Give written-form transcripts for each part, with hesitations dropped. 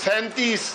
37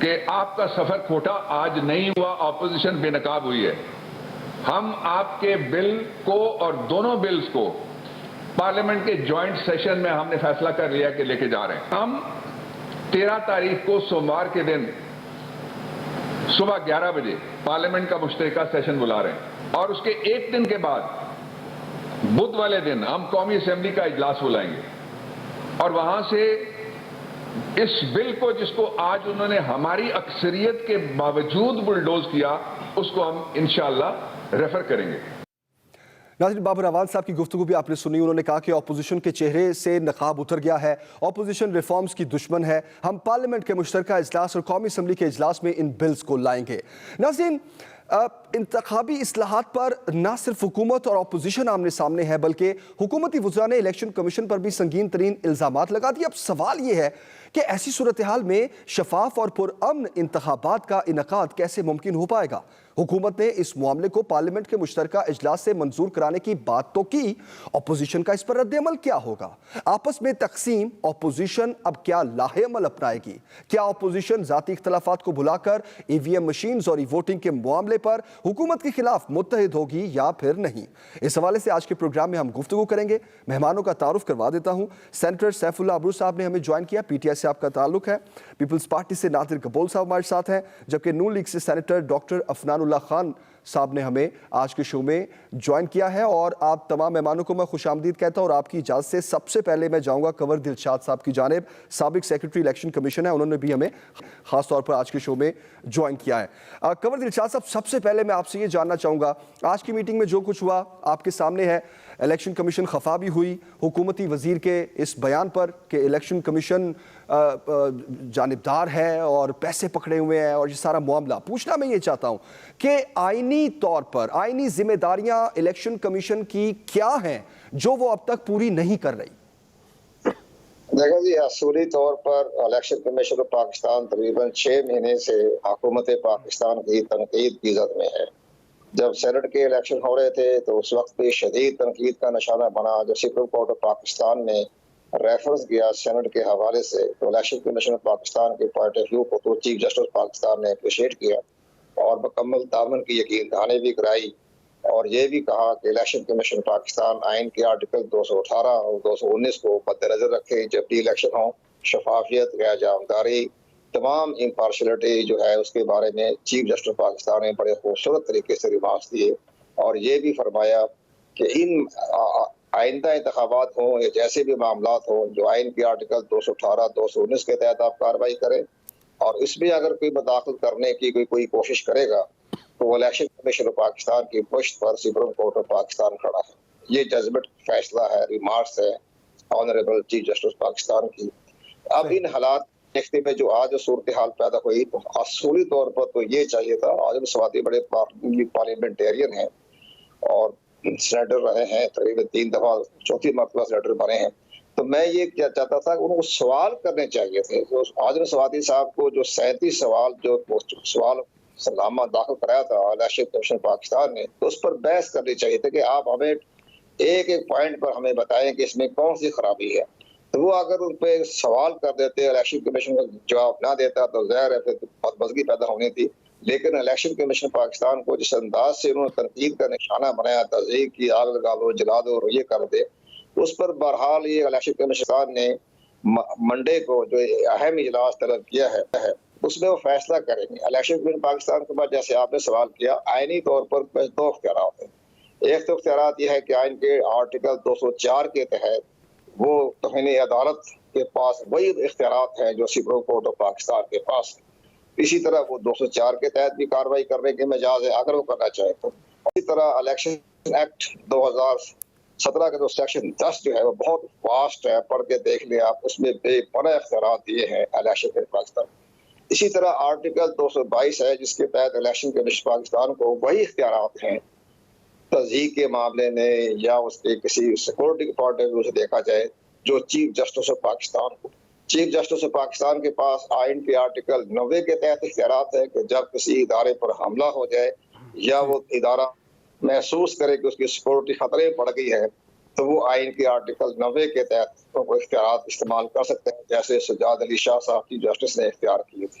کہ آپ کا سفر کھوٹا آج نہیں ہوا، اپوزیشن بے نقاب ہوئی ہے. ہم آپ کے بل کو اور دونوں بلز کو پارلیمنٹ کے جوائنٹ سیشن میں ہم نے فیصلہ کر لیا کہ لے کے جا رہے ہیں. ہم 13 تاریخ کو سوموار کے دن صبح 11 بجے پارلیمنٹ کا مشترکہ سیشن بلا رہے ہیں، اور اس کے ایک دن کے بعد بدھ والے دن ہم قومی اسمبلی کا اجلاس بلائیں گے، اور وہاں سے اس بل کو جس کو آج انہوں نے ہماری اکثریت کے باوجود بلڈوز کیا، اس کو ہم انشاءاللہ ریفر کریں گے. ناظرین، بابر اعوان صاحب کی گفتگو بھی آپ نے سنی. انہوں نے کہا کہ اپوزیشن کے چہرے سے نقاب اتر گیا ہے، اپوزیشن ریفارمز کی دشمن ہے. ہم پارلیمنٹ کے مشترکہ اجلاس اور قومی اسمبلی کے اجلاس میں ان بلز کو لائیں گے. ناظرین، انتخابی اصلاحات پر نہ صرف حکومت اور اپوزیشن آمنے سامنے ہے، بلکہ حکومتی وزراء نے الیکشن کمیشن پر بھی سنگین ترین الزامات لگا دیے. اب سوال یہ ہے کہ ایسی صورتحال میں شفاف اور پرامن انتخابات کا انعقاد کیسے ممکن ہو پائے گا؟ حکومت نے اس معاملے کو پارلیمنٹ کے مشترکہ اجلاس سے منظور کرانے کی بات تو کی، اپوزیشن کا اس پر رد عمل کیا ہوگا؟ آپس میں تقسیم اپوزیشن اب کیا لاہ عمل اپنائے گی؟ کیا اپوزیشن ذاتی اختلافات کو بھلا کر ای وی ایم مشینز اور ای ووٹنگ کے معاملے پر حکومت کے خلاف متحد ہوگی یا پھر نہیں؟ اس حوالے سے آج کے پروگرام میں ہم گفتگو کریں گے. مہمانوں کا تعارف کروا دیتا ہوں. سینیٹر سیف اللہ ابرو صاحب نے ہمیں جوائن کیا، پی ٹی آئی سے آپ کا تعلق ہے. پیپلز پارٹی سے نادر قبول صاحب ہمارے ساتھ ہیں، جبکہ نون لیگ سے سینیٹر ڈاکٹر عفنان اللہ خان صاحب نے ہمیں آج کے شو میں جوائن کیا ہے. اور آپ تمام مہمانوں کو میں خوش آمدید کہتا ہوں، اور آپ کی اجازت سے سب سے پہلے میں جاؤں گا کنور دلشاد صاحب کی جانب. سابق سیکرٹری الیکشن کمیشن ہے، انہوں نے بھی ہمیں خاص طور پر آج کے شو میں جوائن کیا ہے. کنور دلشاد صاحب، سب سے پہلے میں آپ سے یہ جاننا چاہوں گا، آج کی میٹنگ میں جو کچھ ہوا آپ کے سامنے ہے. الیکشن کمیشن خفا بھی ہوئی حکومتی وزیر کے اس بیان پر کہ الیکشن کمیشن جانبدار ہے اور پیسے پکڑے ہوئے ہیں اور یہ سارا معاملہ. پوچھنا میں یہ چاہتا ہوں کہ آئینی طور پر آئینی ذمہ داریاں الیکشن کمیشن کی کیا ہیں جو وہ اب تک پوری نہیں کر رہی؟ دیکھیں جی، اصولی طور پر الیکشن کمیشن پاکستان تقریباً 6 مہینے سے حکومت پاکستان کی تنقید کی زد میں ہے. جب سینٹ کے الیکشن ہو رہے تھے تو اس وقت بھی شدید تنقید کا نشانہ بنا. جب سپریم کورٹ آف پاکستان نے ریفرنس کیا سینٹ کے حوالے سے تو الیکشن کمیشن پاکستان کے پوائنٹ آف ویو کو تو چیف جسٹس پاکستان نے اپریشیٹ کیا اور مکمل تعاون کی یقین دہانی بھی کرائی، اور یہ بھی کہا کہ الیکشن کمیشن پاکستان آئین کے آرٹیکل 218 اور 219 کو مد نظر رکھے. جب بھی الیکشن ہوں شفافیت، غیر جانبداری، تمام امپارشلٹی جو ہے اس کے بارے میں چیف جسٹس پاکستان نے بڑے خوبصورت طریقے سے ریمارکس دیے، اور یہ بھی فرمایا کہ ان آئندہ انتخابات ہوں یا جیسے بھی معاملات ہوں جو آئین کے آرٹیکل 218 219 کے تحت آپ کارروائی کریں، اور اس میں اگر کوئی مداخلت کرنے کی کوئی کوشش کرے گا تو الیکشن کمیشن پاکستان کی پشت پر سپریم کورٹ آف پاکستان کھڑا ہے. یہ ججمنٹ فیصلہ ہے، ریمارکس ہے آنریبل چیف جسٹس پاکستان کی. اب ان حالات دیکھتے میں جو آج صورتحال پیدا ہوئی تو اصولی طور پر تو یہ چاہیے تھا. آج سوادی بڑے پارلیمنٹیرین ہیں اور سینیٹر رہے ہیں، تقریباً 3 دفعہ 4تھی مرتبہ سینیٹر بنے ہیں. تو میں یہ چاہتا تھا کہ ان کو سوال کرنے چاہیے تھے. آج سوادی صاحب کو جو 37 سوال سلامہ داخل کرایا تھا الیکشن کمیشن پاکستان نے، تو اس پر بحث کرنی چاہیے تھی کہ آپ ہمیں ایک ایک پوائنٹ پر ہمیں بتائیں کہ اس میں کون سی خرابی ہے. تو وہ اگر ان پہ سوال کر دیتے، الیکشن کمیشن کا جواب نہ دیتا تو ظاہر ہے پھر بہت بزگی پیدا ہونی تھی. لیکن الیکشن کمیشن پاکستان کو جس انداز سے انہوں نے تنقید کا نشانہ بنایا، تزیق کی، آگ لگا دو، جلا دو اور یہ کر دے، اس پر بہرحال یہ الیکشن کمیشن نے منڈے کو جو اہم اجلاس طلب کیا ہے اس میں وہ فیصلہ کریں گے. الیکشن کمیشن پاکستان کے بعد جیسے آپ نے سوال کیا، آئینی طور پر 2 اختیارات ہیں. ایک تو اختیارات یہ ہے کہ آئین کے آرٹیکل 204 کے تحت وہ توہین عدالت کے پاس وہی اختیارات ہیں جو سپریم کورٹ آف پاکستان کے پاس ہیں. اسی طرح وہ 204 کے تحت بھی کارروائی کرنے کے مجاز ہے اگر وہ کرنا چاہے تو. اسی طرح الیکشن ایکٹ 2017 کا جو سیکشن 10 جو ہے وہ بہت واسٹ ہے، پڑھ کے دیکھ لیں آپ، اس میں بے پناہ اختیارات دیے ہیں الیکشن کمیشن پاکستان. اسی طرح آرٹیکل 222 ہے جس کے تحت الیکشن کمیشن پاکستان کو وہی اختیارات ہیں تزیق کے معاملے میں یا اس کے کسی سیکورٹی کے پوائنٹ آف ویو سے دیکھا جائے جو چیف جسٹس آف پاکستان کو. چیف جسٹس آف پاکستان کے پاس آئین کے آرٹیکل 90 کے تحت اختیارات ہے کہ جب کسی ادارے پر حملہ ہو جائے یا وہ ادارہ محسوس کرے کہ اس کی سیکورٹی خطرے میں پڑ گئی ہے تو وہ آئین کے آرٹیکل 90 کے تحت وہ اختیارات استعمال کر سکتے ہیں، جیسے سجاد علی شاہ صاحب کی جسٹس نے اختیار کیے تھے.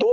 2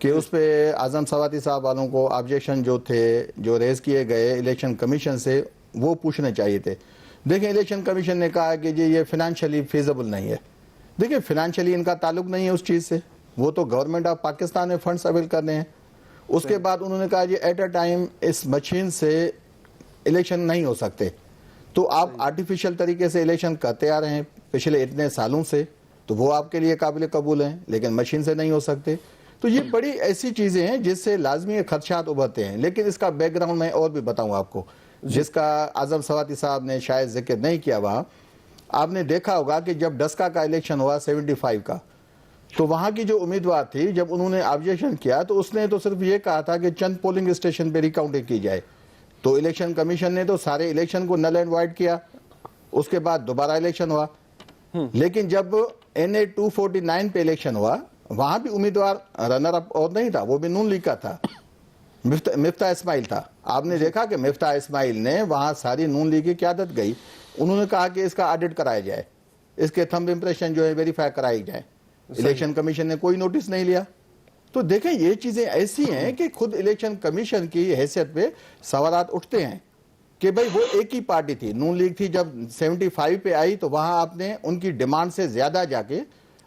کہ اس پہ اعظم سواتی صاحب والوں کو آبجیکشن جو تھے جو ریز کیے گئے الیکشن کمیشن سے وہ پوچھنے چاہیے تھے. دیکھیں الیکشن کمیشن نے کہا کہ جی یہ فنانشلی فیزیبل نہیں ہے. دیکھیں فنانشلی ان کا تعلق نہیں ہے اس چیز سے, وہ تو گورنمنٹ آف پاکستان میں فنڈس اویل کرنے ہیں. اس کے بعد انہوں نے کہا جی ایٹ اے ٹائم اس مشین سے الیکشن نہیں ہو سکتے, تو آپ آرٹیفیشل طریقے سے الیکشن کرتے آ رہے ہیں پچھلے اتنے سالوں سے, تو وہ آپ کے لیے قابل قبول ہیں, لیکن مشین سے نہیں ہو سکتے. تو یہ بڑی ایسی چیزیں ہیں جس سے لازمی خدشات ابھرتے ہیں. لیکن اس کا بیک گراؤنڈ میں اور بھی بتاؤں آپ کو, جس کا اعظم سواتی صاحب نے شاید ذکر نہیں کیا. وہاں آپ نے دیکھا ہوگا کہ جب ڈسکا کا الیکشن ہوا 75 کا, تو وہاں کی جو امیدوار تھی جب انہوں نے آبجیکشن کیا تو اس نے تو صرف یہ کہا تھا کہ چند پولنگ اسٹیشن پہ ریکاؤنٹنگ کی جائے. تو الیکشن کمیشن نے تو سارے الیکشن کو نل اینڈ وائڈ کیا, اس کے بعد دوبارہ الیکشن ہوا. لیکن جب NA 249 پہ الیکشن ہوا وہاں بھی امیدوار رنر اپ اور نہیں تھا, وہ بھی نون لیگ کا تھا, مفتاح اسماعیل تھا. آپ نے دیکھا کہ مفتاح اسماعیل نے وہاں ساری نون لیگ کی قیادت گئی, انہوں نے کہا کہ اس کا آڈٹ کرایا جائے, اس کے تھمب امپریشن جو ہے ویریفائی کرائی جائے. الیکشن کمیشن نے کوئی نوٹس نہیں لیا. تو دیکھیں یہ چیزیں ایسی ہیں کہ خود الیکشن کمیشن کی حیثیت پہ سوالات اٹھتے ہیں کہ بھئی وہ ایک ہی پارٹی تھی, نون لیگ تھی, جب 75 پہ آئی تو وہاں آپ نے ان کی ڈیمانڈ سے زیادہ جا کے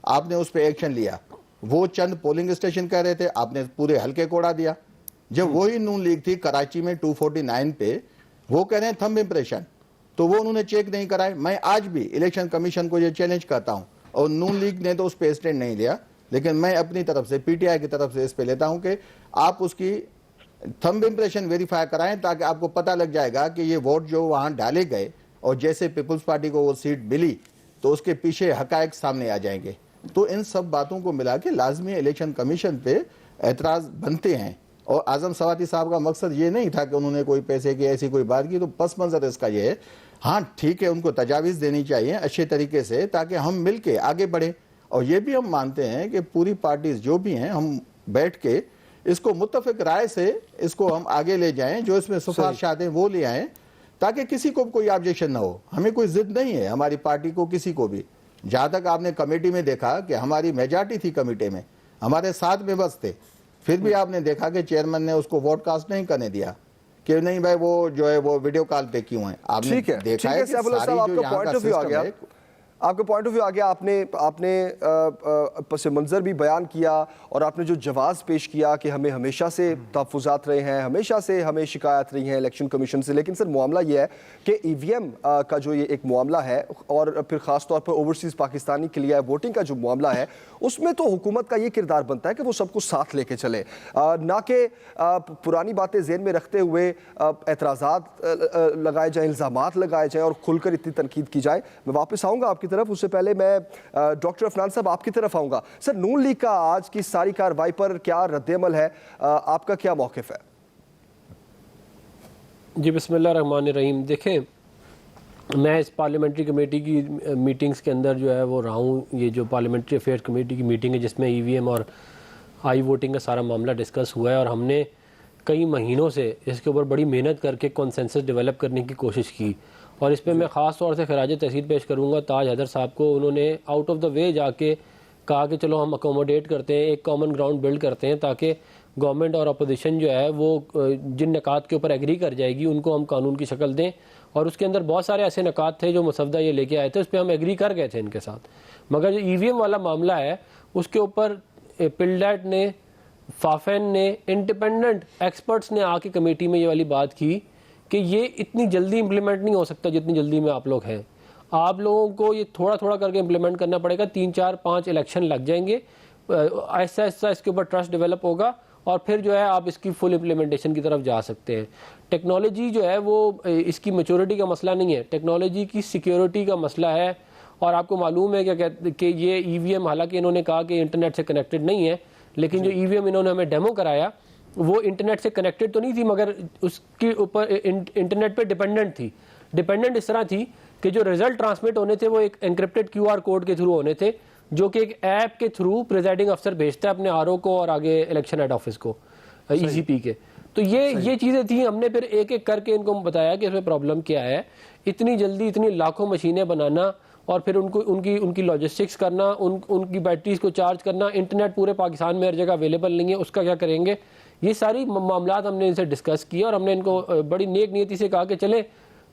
آپ نے اس پہ ایکشن لیا. وہ چند پولنگ اسٹیشن کہہ رہے تھے, آپ نے پورے حلقے کو اڑا دیا. جب وہی نون لیگ تھی کراچی میں 249 پہ, وہ کہہ رہے ہیں تھمب امپریشن, تو وہ انہوں نے چیک نہیں کرائے. میں آج بھی الیکشن کمیشن کو یہ چیلنج کرتا ہوں, اور نون لیگ نے تو اس پہ اسٹینڈ نہیں لیا, لیکن میں اپنی طرف سے PTI کی طرف سے اس پہ لیتا ہوں کہ آپ اس کی تھمب امپریشن ویریفائی کرائیں, تاکہ آپ کو پتہ لگ جائے گا کہ یہ ووٹ جو وہاں ڈالے گئے اور جیسے پیپلز پارٹی کو وہ سیٹ ملی تو اس کے پیچھے حقائق سامنے آ جائیں گے. تو ان سب باتوں کو ملا کے لازمی الیکشن کمیشن پہ اعتراض بنتے ہیں. اور اعظم سواتی صاحب کا مقصد یہ نہیں تھا کہ انہوں نے کوئی پیسے کی ایسی کوئی بات کی, تو پس منظر اس کا یہ ہے. ہاں ٹھیک ہے, ان کو تجاویز دینی چاہیے اچھے طریقے سے تاکہ ہم مل کے آگے بڑھیں. اور یہ بھی ہم مانتے ہیں کہ پوری پارٹیز جو بھی ہیں ہم بیٹھ کے اس کو متفق رائے سے اس کو ہم آگے لے جائیں, جو اس میں سفارشات ہیں وہ لے آئیں, تاکہ کسی کو کوئی آبجیکشن نہ ہو. ہمیں کوئی ضد نہیں ہے ہماری پارٹی کو کسی کو بھی. جہاں تک آپ نے کمیٹی میں دیکھا کہ ہماری میجارٹی تھی کمیٹی میں, ہمارے 7 ممبرز تھے, پھر بھی آپ نے دیکھا کہ چیئرمین نے اس کو ووٹ کاسٹ نہیں کرنے دیا کہ نہیں بھائی وہ جو ہے وہ ویڈیو کال پہ کیوں ہیں. آپ نے دیکھا ہے کہ ساری جو یہاں کا سسٹم ہے, آپ کا پوائنٹ آف ویو آ گیا. آپ نے پس منظر بھی بیان کیا, اور آپ نے جو جواز پیش کیا کہ ہمیں ہمیشہ سے تحفظات رہے ہیں, ہمیشہ سے ہمیں شکایت رہی ہیں الیکشن کمیشن سے. لیکن سر معاملہ یہ ہے کہ EVM کا جو یہ ایک معاملہ ہے, اور پھر خاص طور پر اوورسیز پاکستانی کلیئر ووٹنگ کا جو معاملہ ہے, اس میں تو حکومت کا یہ کردار بنتا ہے کہ وہ سب کو ساتھ لے کے چلے, نہ کہ پرانی باتیں ذہن میں رکھتے ہوئے اعتراضات لگائے جائیں, الزامات لگائے جائیں اور کھل کر اتنی تنقید کی جائے. میں واپس آؤں گا آپ کی طرف, اس سے پہلے میں ڈاکٹر عفنان صاحب آپ کی طرف آؤں گا. سر نون لیگ کا آج کی ساری کارروائی پر کیا رد عمل ہے, آپ کا کیا موقف ہے؟ جی بسم اللہ الرحمن الرحیم. دیکھیں میں اس پارلیمنٹری کمیٹی کی میٹنگز کے اندر جو ہے وہ رہا ہوں. یہ جو پارلیمنٹری افیئر کمیٹی کی میٹنگ ہے جس میں EVM اور آئی ووٹنگ کا سارا معاملہ ڈسکس ہوا ہے, اور ہم نے کئی مہینوں سے اس کے اوپر بڑی محنت کر کے کنسنسس ڈیولپ کرنے کی کوشش کی. اور اس پہ میں خاص طور سے خراج تحسین پیش کروں گا تاج حیدر صاحب کو. انہوں نے آؤٹ آف دا وے جا کے کہا کہ چلو ہم اکوموڈیٹ کرتے ہیں, ایک کامن گراؤنڈ بلڈ کرتے ہیں, تاکہ گورنمنٹ اور اپوزیشن جو ہے وہ جن نکات کے اوپر ایگری کر جائے گی ان کو ہم قانون کی شکل دیں. اور اس کے اندر بہت سارے ایسے نکات تھے جو مسودہ یہ لے کے آئے تھے, اس پہ ہم ایگری کر گئے تھے ان کے ساتھ. مگر جو EVM والا معاملہ ہے اس کے اوپر پلڈیٹ نے, فافین نے, انڈیپینڈنٹ ایکسپرٹس نے آ کے کمیٹی میں یہ والی بات کی کہ یہ اتنی جلدی امپلیمنٹ نہیں ہو سکتا جتنی جلدی میں آپ لوگ ہیں. آپ لوگوں کو یہ تھوڑا تھوڑا کر کے امپلیمنٹ کرنا پڑے گا, 3 4 5 الیکشن لگ جائیں گے, آہستہ آہستہ اس کے اوپر ٹرسٹ ڈیولپ ہوگا, اور پھر جو ہے آپ اس کی فل امپلیمنٹیشن کی طرف جا سکتے ہیں. ٹیکنالوجی جو ہے وہ اس کی میچورٹی کا مسئلہ نہیں ہے, ٹیکنالوجی کی سیکیورٹی کا مسئلہ ہے. اور آپ کو معلوم ہے کہ یہ EVM حالانکہ انہوں نے کہا کہ انٹرنیٹ سے کنیکٹڈ نہیں ہے, لیکن جو EVM انہوں نے ہمیں ڈیمو کرایا وہ انٹرنیٹ سے کنیکٹڈ تو نہیں تھی, مگر اس کے اوپر انٹرنیٹ پہ ڈیپینڈنٹ تھی. ڈیپینڈنٹ اس طرح تھی کہ جو رزلٹ ٹرانسمٹ ہونے تھے وہ ایک انکرپٹڈ QR کوڈ کے تھرو ہونے تھے, جو کہ ایک ایپ کے تھرو پریزائڈنگ افسر بھیجتا ہے اپنے RO کو اور آگے الیکشن ہیڈ آفس کو ECP کے. تو یہ چیزیں تھیں. ہم نے پھر ایک ایک کر کے ان کو بتایا کہ اس میں پرابلم کیا ہے. اتنی جلدی اتنی لاکھوں مشینیں بنانا اور پھر ان کی لاجسٹکس کرنا, ان کی بیٹریز کو چارج کرنا, انٹرنیٹ پورے پاکستان میں ہر جگہ اویلیبل نہیں ہے, اس کا کیا کریں گے. یہ ساری معاملات ہم نے ان سے ڈسکس کیا اور ہم نے ان کو بڑی نیک نیتی سے کہا کہ چلیں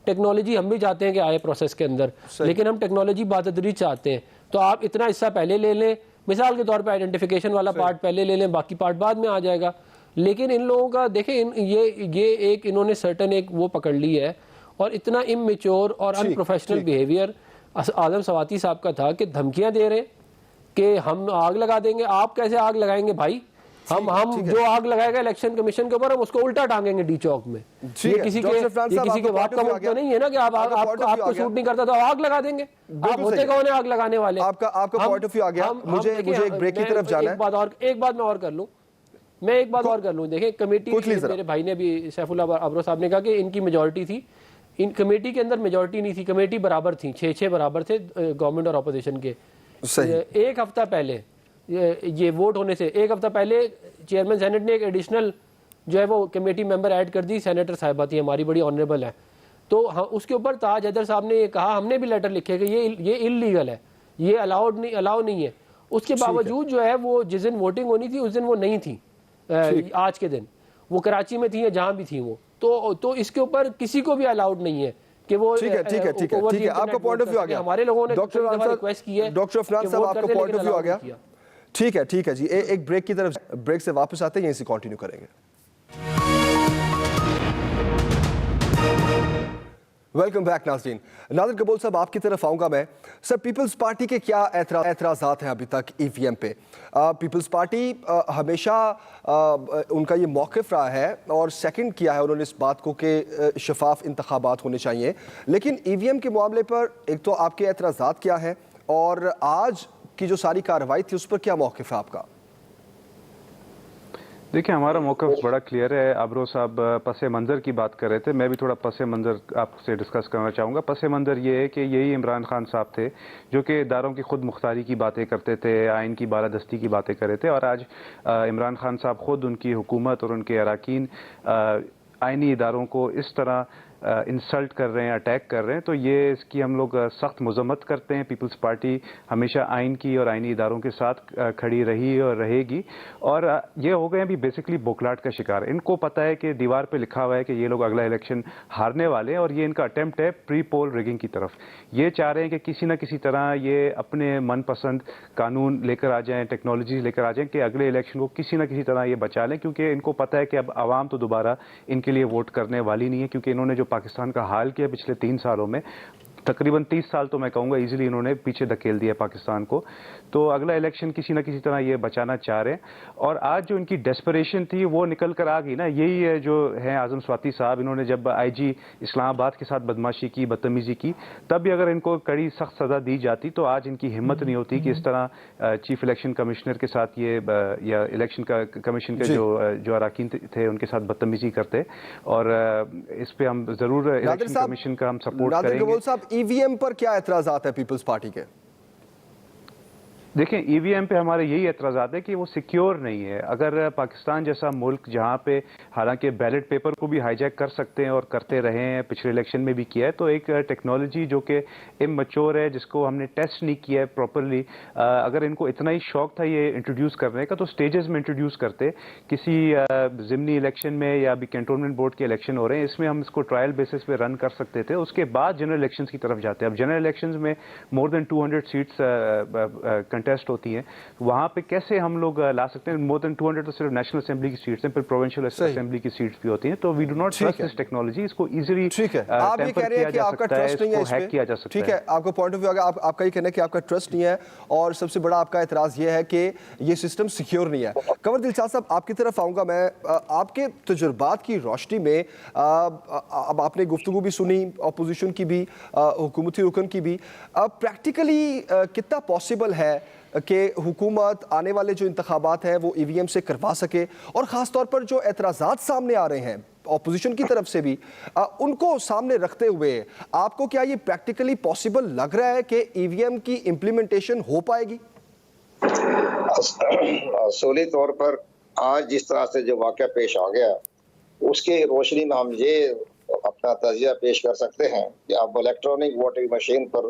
ٹیکنالوجی ہم بھی چاہتے ہیں کہ آئے پروسیس کے اندر, لیکن ہم ٹیکنالوجی بتدریج چاہتے ہیں. تو آپ اتنا حصہ پہلے لے لیں, مثال کے طور پہ آئیڈینٹیفیکیشن والا پارٹ پہلے لے لیں, باقی پارٹ بعد میں آ جائے گا. لیکن ان لوگوں کا دیکھیں یہ ایک انہوں نے سرٹن ایک وہ پکڑ لی ہے, اور اتنا اممیچور اور ان پروفیشنل بیہیویئر اعظم سواتی صاحب کا تھا کہ دھمکیاں دے رہے کہ ہم آگ لگا دیں گے. آپ کیسے آگ لگائیں گے بھائی؟ ہم جو آگ لگائے گا الیکشن کمیشن کے اوپر ہم اس کو الٹا ٹانگیں گے ڈی چوک میں. یہ کسی کے بات کا مطلب نہیں ہے نا کہ آپ کو سوٹ نہیں کرتا تو آگ لگا دیں گے. آپ ہوتے کون ہیں آگ لگانے والے؟ آپ کا پوائنٹ آف ویو آ گیا. مجھے ایک بریک کی طرف جانا ہے. ایک بات میں اور کر لوں. دیکھیں کمیٹی, میرے بھائی نے بھی سیف اللہ ابرو صاحب نے کہا کہ ان کی میجورٹی تھی, ان کمیٹی کے اندر میجورٹی نہیں تھی, کمیٹی برابر تھی, 6 برابر تھے گورنمنٹ اور اپوزیشن کے. ایک ہفتہ پہلے یہ ووٹ ہونے سے ایک ہفتہ پہلے چیئرمین سینٹ نے ایک ایڈیشنل جو ہے وہ کمیٹی ممبر ایڈ کر دی, سینیٹر صاحبہ تھی ہماری, بڑی آنریبل ہے. تو اس کے اوپر تاج حیدر صاحب نے یہ کہا, ہم نے بھی لیٹر لکھے کہ یہ انلیگل ہے, یہ الاؤ نہیں ہے. اس کے باوجود جو ہے وہ جس دن ووٹنگ ہونی تھی اس دن وہ نہیں تھی, آج کے دن وہ کراچی میں تھی یا جہاں بھی تھی وہ. تو اس کے اوپر کسی کو بھی الاؤڈ نہیں ہے کہ وہ. ٹھیک ہے, آپ کا پوائنٹ آف ویو آ گیا. ہمارے لوگوں نے ریکویسٹ کی ہے ڈاکٹر عفنان صاحب, آپ کا پوائنٹ آف ویو آ گیا. ٹھیک ہے جی, ایک بریک کی طرف, بریک سے واپس آتے ہیں, یہیں سے کنٹینیو کریں گے. ویلکم بیک ناظرین. ناظر قبول صاحب آپ کی طرف آؤں گا میں. سر, پیپلز پارٹی کے کیا اعتراضات ہیں ابھی تک ای وی ایم پہ؟ پیپلز پارٹی ہمیشہ ان کا یہ موقف رہا ہے اور سیکنڈ کیا ہے انہوں نے اس بات کو کہ شفاف انتخابات ہونے چاہیے, لیکن ای وی ایم کے معاملے پر ایک تو آپ کے اعتراضات کیا ہیں, اور آج کی جو ساری کارروائی تھی اس پر کیا موقف ہے آپ کا؟ دیکھیں, ہمارا موقف بڑا کلیئر ہے. ابرو صاحب پس منظر کی بات کر رہے تھے, میں بھی تھوڑا پس منظر آپ سے ڈسکس کرنا چاہوں گا. پس منظر یہ ہے کہ یہی عمران خان صاحب تھے جو کہ اداروں کی خود مختاری کی باتیں کرتے تھے, آئین کی بالادستی کی باتیں کر رہے تھے, اور آج عمران خان صاحب خود ان کی حکومت اور ان کے اراکین آئینی اداروں کو اس طرح انسلٹ کر رہے ہیں, اٹیک کر رہے ہیں. تو یہ اس کی ہم لوگ سخت مذمت کرتے ہیں. پیپلز پارٹی ہمیشہ آئین کی اور آئینی اداروں کے ساتھ کھڑی رہی اور رہے گی, اور یہ ہو گئے ابھی بیسکلی بوکلاٹ کا شکار. ان کو پتہ ہے کہ دیوار پہ لکھا ہوا ہے کہ یہ لوگ اگلا الیکشن ہارنے والے ہیں, اور یہ ان کا اٹیمپٹ ہے پری پول ریگنگ کی طرف. یہ چاہ رہے ہیں کہ کسی نہ کسی طرح یہ اپنے من پسند قانون لے کر آ جائیں, ٹیکنالوجیز لے کر آ جائیں کہ اگلے الیکشن کو کسی نہ کسی طرح یہ بچا لیں, کیونکہ ان کو پتہ ہے کہ اب عوام تو دوبارہ ان کے لیے ووٹ کرنے والی نہیں ہے, کیونکہ انہوں نے جو پاکستان کا حال کیا پچھلے 3 سالوں میں, تقریباً 30 سال تو میں کہوں گا ایزیلی انہوں نے پیچھے دھکیل دیا پاکستان کو. تو اگلا الیکشن کسی نہ کسی طرح یہ بچانا چاہ رہے ہیں, اور آج جو ان کی ڈیسپریشن تھی وہ نکل کر آ گئی نا. یہی ہے جو ہیں اعظم سواتی صاحب, انہوں نے جب آئی جی اسلام آباد کے ساتھ بدماشی کی, بدتمیزی کی, تب بھی اگر ان کو کڑی سخت سزا دی جاتی تو آج ان کی ہمت نہیں ہوتی کہ اس طرح چیف الیکشن کمشنر کے ساتھ یہ یا الیکشن کمیشن کے جو اراکین تھے ان کے ساتھ بدتمیزی کرتے. اور اس پہ ہم ضرور الیکشن کمیشن کا ہم سپورٹ کریں گے. ای وی ایم پر کیا اعتراضات ہیں پیپلز پارٹی کے؟ دیکھیں, ای وی ایم پہ ہمارے یہی اعتراضات ہے کہ وہ سیکیور نہیں ہے. اگر پاکستان جیسا ملک جہاں پہ حالانکہ بیلٹ پیپر کو بھی ہائی جیک کر سکتے ہیں اور کرتے رہے ہیں, پچھلے الیکشن میں بھی کیا ہے, تو ایک ٹیکنالوجی جو کہ اممیچور ہے, جس کو ہم نے ٹیسٹ نہیں کیا ہے پراپرلی, اگر ان کو اتنا ہی شوق تھا یہ انٹروڈیوس کرنے کا تو اسٹیجز میں انٹروڈیوس کرتے. کسی ضمنی الیکشن میں یا ابھی کنٹونمنٹ بورڈ کے الیکشن ہو رہے ہیں, اس میں ہم اس کو ٹرائل بیسس پہ رن کر سکتے تھے, اس کے بعد جنرل الیکشنز کی طرف جاتے ہیں. اب جنرل الیکشنز میں مور دین 200 سیٹس کنٹیسٹ ہوتی ہیں, وہاں پہ کیسے ہم لوگ لا سکتے ہیں؟ مور دین 200 تو صرف نیشنل اسمبلی کی سیٹس ہیں, پھر پروونشل اسمبلی کی سیٹس بھی ہوتی ہیں. تو we do not trust this technology, اس کو ایزیلی ٹیمپر کیا جا سکتا ہے, اس کو ہیک کیا جا سکتا ہے. ٹھیک ہے, آپ کا پوائنٹ آف ویو آ گیا. آپ کا یہ کہنا ہے کہ آپ کا ٹرسٹ نہیں ہے, اور سب سے بڑا آپ کا اعتراض یہ ہے کہ یہ سسٹم سیکیور نہیں ہے. قمر دلشاد صاحب, آپ کی طرف آؤں گا میں. آپ کے تجربات کی روشنی میں اب آپ نے گفتگو بھی سنی, اپوزیشن کی بھی, حکومتی رکن کی بھی, پریکٹیکلی کتنا پاسبل ہے کہ حکومت آنے والے جو انتخابات ہیں وہ ای وی ایم سے کروا سکے, اور خاص طور پر جو اعتراضات سامنے آ رہے ہیں اپوزیشن کی طرف سے بھی, ان کو سامنے رکھتے ہوئے آپ کو کیا یہ پریکٹیکلی پاسبل لگ رہا ہے کہ ای وی ایم کی امپلیمنٹیشن ہو پائے گی؟ اصولی طور پر آج جس طرح سے جو واقعہ پیش آ گیا, اس کی روشنی میں ہم یہ اپنا تجزیہ پیش کر سکتے ہیں کہ اب الیکٹرانک ووٹنگ مشین پر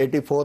84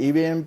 EVM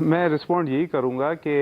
میں رسپونڈ یہی کروں گا کہ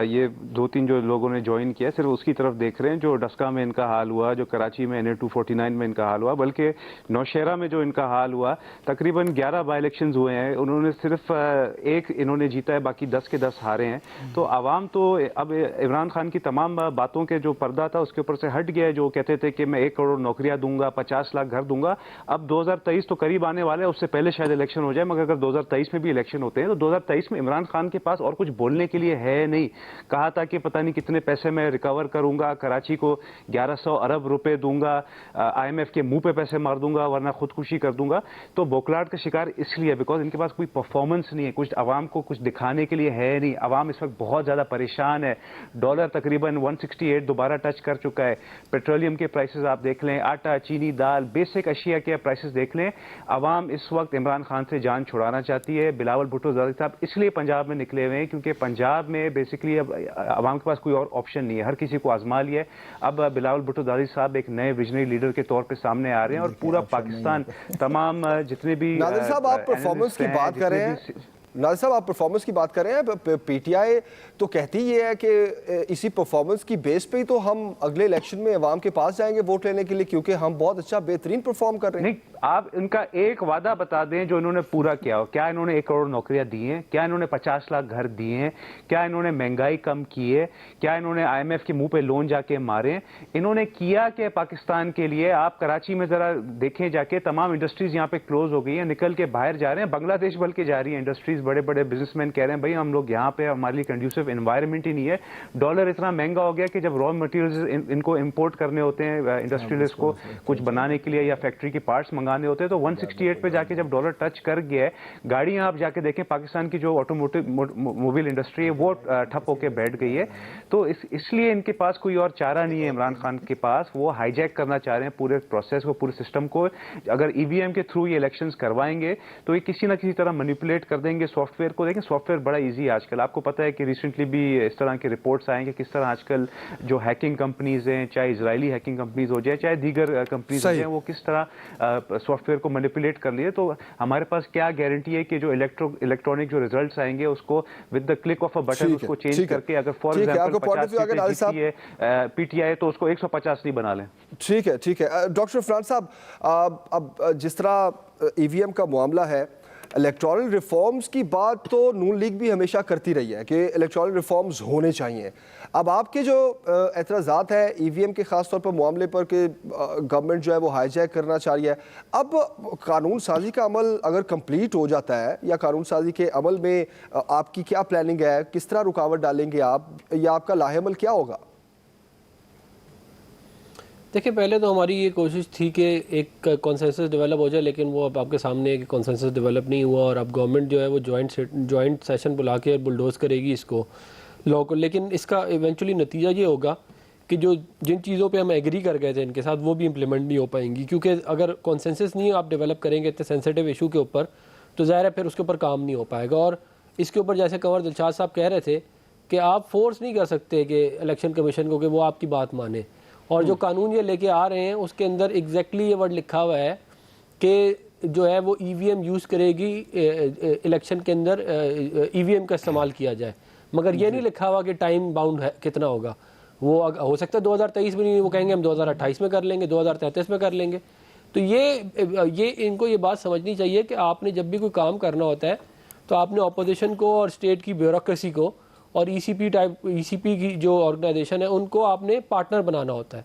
یہ 2-3 جو لوگوں نے جوائن کیا صرف اس کی طرف دیکھ رہے ہیں جو ڈسکا میں ان کا حال ہوا, جو کراچی میں NA 249 میں ان کا حال ہوا, بلکہ نوشہرہ میں جو ان کا حال ہوا, تقریباً 11 بائی الیکشنز ہوئے ہیں, انہوں نے صرف ایک انہوں نے جیتا ہے, باقی 10 کے 10 ہارے ہیں. تو عوام تو اب عمران خان کی تمام باتوں کے جو پردہ تھا اس کے اوپر سے ہٹ گیا ہے, جو کہتے تھے کہ میں 1 کروڑ نوکریاں دوں گا, 50 لاکھ گھر دوں گا. اب 2023 تو قریب آنے والا ہے, اس سے پہلے شاید الیکشن ہو جائے, مگر اگر 2023 میں بھی الیکشن ہوتے ہیں تو 2023 میں عمران خان کے پاس اور کچھ بولنے کے لیے ہے نہیں. کہا تھا کہ پتہ نہیں کتنے پیسے میں ریکور کروں گا, کراچی کو 1100 ارب روپے دوں گا, IMF کے منہ پہ پیسے مار دوں گا ورنہ خودکشی کر دوں گا. تو بوکلاٹ کا شکار اس لیے بیکاز ان کے پاس کوئی پرفارمنس نہیں ہے, کچھ عوام کو کچھ دکھانے کے لیے ہے نہیں. عوام اس وقت بہت زیادہ پریشان ہے. ڈالر تقریباً 168 دوبارہ ٹچ کر چکا ہے. پیٹرولیم کے پرائسز آپ دیکھ لیں, آٹا, چینی, دال, بیسک اشیاء کے پرائسز دیکھ لیں. عوام اس وقت عمران خان سے جان چھڑانا چاہتی ہے. بلاول بھٹو زرداری صاحب اس لیے پنجاب میں نکلے ہوئے ہیں کیونکہ پنجاب میں بیسکلی اب عوام کے پاس کوئی اور آپشن نہیں ہے, ہر کسی کو آزما لیا ہے. اب بلاول بھٹو زرداری صاحب ایک نئے ویژنری لیڈر کے طور پہ سامنے آ رہے ہیں اور پورا پاکستان تمام جتنے بھی ناظر صاحب آپ پرفارمنس کی بات کر رہے ہیں, ناظر صاحب آپ پرفارمنس کی بات کر رہے ہیں, پی ٹی آئی تو کہتی یہ ہے کہ اسی پرفارمنس کی بیس پہ ہی تو ہم اگلے الیکشن میں عوام کے پاس جائیں گے ووٹ لینے کے لیے کیونکہ ہم بہت اچھا بہترین پرفارم کر رہے ہیں. نہیں, آپ ان کا ایک وعدہ بتا دیں جو انہوں نے پورا کیا ہو. کیا انہوں نے 1 کروڑ نوکریاں دی ہیں؟ کیا انہوں نے 50 لاکھ گھر دیے ہیں؟ کیا انہوں نے مہنگائی کم کی ہے؟ کیا انہوں نے IMF کے منہ پہ لون جا کے مارے؟ انہوں نے کیا کہ پاکستان کے لیے آپ کراچی میں ذرا دیکھیں جا کے, تمام انڈسٹریز یہاں پہ کلوز ہو گئی ہیں, نکل کے باہر جا رہے ہیں. بنگلہ دیش بلکہ جا رہی ہیں انڈسٹریز, بڑے بڑے بزنس مین کہہ رہے ہیں بھائی ہم لوگ یہاں پہ ہمارے لیے کنڈیوسو انوائرمنٹ ہی نہیں ہے. ڈالر اتنا مہنگا ہو گیا کہ جب را مٹیریلز ان کو امپورٹ کرنے ہوتے ہیں انڈسٹریلسٹ کو کچھ بنانے کے لیے یا فیکٹری کے پارٹس منگانے ہوتے ہیں تو 168 پہ جا کے جب ڈالر ٹچ کر گیا ہے, گاڑیاں آپ جا کے دیکھیں پاکستان کی جو آٹوموٹو موبائل انڈسٹری ہے وہ ٹھپ ہو کے بیٹھ گئی ہے. تو اس لیے ان کے پاس کوئی اور چارہ نہیں ہے عمران خان کے پاس. وہ ہائی جیک کرنا چاہ رہے ہیں پورے پروسیس کو, پورے سسٹم کو. اگر EVM کے تھرو یہ الیکشنز کروائیں گے تو یہ کسی نہ کسی طرح مینیپولیٹ کر دیں گے سافٹ ویئر کو. دیکھیں سافٹ ویئر بڑا ایزی ہے آج کل, آپ کو پتہ ہے کہ ریسنٹلی بھی اس طرح کے رپورٹس آئیں کہ کس طرح آج کل جو ہیکنگ کمپنیز ہیں, چاہے اسرائیلی ہیکنگ کمپنیز ہو جائے چاہے دیگر کمپنیز ہو جائیں, وہ کس طرح سافٹ ویئر کو مینیپولیٹ کر لیے. تو ہمارے پاس کیا گارنٹی ہے کہ جو الیکٹرانک جو ریزلٹس آئیں گے اس کو with the click of a button اس کو چینج کر کے اگر فار ایگزامپل 50 سیٹیں جیتی ہے PTI تو اس کو 150 نہیں بنا لیں. ٹھیک ہے, ٹھیک ہے. ڈاکٹر عفران صاحب, اب جس طرح EVM کا معاملہ ہے, الیکٹورل ریفارمز کی بات تو نون لیگ بھی ہمیشہ کرتی رہی ہے کہ الیکٹورل ریفارمز ہونے چاہیے. اب آپ کے جو اعتراضات ہیں EVM کے خاص طور پر معاملے پر کہ گورنمنٹ جو ہے وہ ہائی جیک کرنا چاہ رہی ہے, اب قانون سازی کا عمل اگر کمپلیٹ ہو جاتا ہے یا قانون سازی کے عمل میں آپ کی کیا پلاننگ ہے, کس طرح رکاوٹ ڈالیں گے آپ, یا آپ کا لاہ عمل کیا ہوگا؟ دیکھیں پہلے تو ہماری یہ کوشش تھی کہ ایک کنسنسس ڈیولپ ہو جائے, لیکن وہ اب آپ کے سامنے ہے کہ کنسنسس ڈیولپ نہیں ہوا اور اب گورنمنٹ جو ہے وہ جوائنٹ سیشن بلا کے بلڈوز کرے گی اس کو لاء کو. لیکن اس کا ایونچولی نتیجہ یہ ہوگا کہ جن چیزوں پہ ہم ایگری کر گئے تھے ان کے ساتھ وہ بھی امپلیمنٹ نہیں ہو پائیں گی, کیونکہ اگر کنسنسس نہیں آپ ڈیولپ کریں گے اتنے سینسیٹیو ایشو کے اوپر تو ظاہر ہے پھر اس کے اوپر کام نہیں ہو پائے گا. اور اس کے اوپر جیسے کنور دلشاد صاحب کہہ رہے تھے کہ آپ فورس نہیں کر سکتے کہ الیکشن کمیشن کو کہ وہ آپ کی بات مانے, اور جو قانون یہ لے کے آ رہے ہیں اس کے اندر ایگزیکٹلی یہ ورڈ لکھا ہوا ہے کہ جو ہے وہ EVM یوز کرے گی الیکشن کے اندر, EVM کا استعمال کیا جائے, مگر یہ نہیں لکھا ہوا کہ ٹائم باؤنڈ ہے کتنا ہوگا. وہ ہو سکتا ہے 2023 میں نہیں, وہ کہیں گے ہم 2028 میں کر لیں گے, 2033 میں کر لیں گے. تو یہ ان کو یہ بات سمجھنی چاہیے کہ آپ نے جب بھی کوئی کام کرنا ہوتا ہے تو آپ نے اپوزیشن کو اور اسٹیٹ کی بیوروکریسی کو اور ECP کی جو آرگنائزیشن ہے ان کو آپ نے پارٹنر بنانا ہوتا ہے,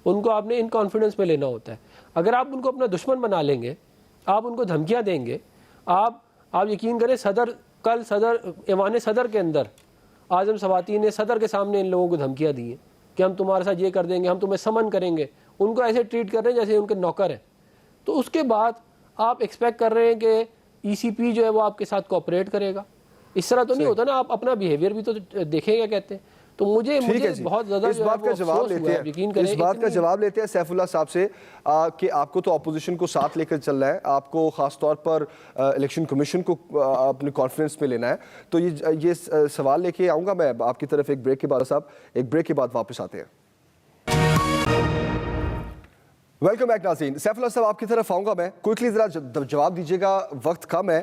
ان کو آپ نے ان کانفیڈنس میں لینا ہوتا ہے. اگر آپ ان کو اپنا دشمن بنا لیں گے, آپ ان کو دھمکیاں دیں گے, آپ یقین کریں کل ایوان صدر کے اندر اعظم سواتی نے صدر کے سامنے ان لوگوں کو دھمکیاں دی ہیں کہ ہم تمہارے ساتھ یہ کر دیں گے, ہم تمہیں سمن کریں گے. ان کو ایسے ٹریٹ کر رہے ہیں جیسے ان کے نوکر ہیں. تو اس کے بعد آپ ایکسپیکٹ کر رہے ہیں کہ ECP جو ہے وہ آپ کے ساتھ کوآپریٹ کرے گا. اس طرح تو نہیں ہوتا نا, آپ اپنا بیہیویئر بھی تو دیکھیں گا کہتے ہیں. تو مجھے بہت زیادہ اس بات کا جواب لیتے ہیں سیف اللہ صاحب سے کہ آپ کو تو اپوزیشن کو ساتھ لے کر چلنا ہے, آپ کو خاص طور پر الیکشن کمیشن کو اپنے کانفرنس میں لینا ہے. تو یہ سوال لے کے آؤں گا میں آپ کی طرف ایک بریک کے بعد. صاحب ایک بریک کے بعد واپس آتے ہیں. ویلکم بیک ناظرین. سیف اللہ صاحب آپ کی طرف آؤں گا میں, کوئکلی ذرا جواب دیجیے گا, وقت کم ہے.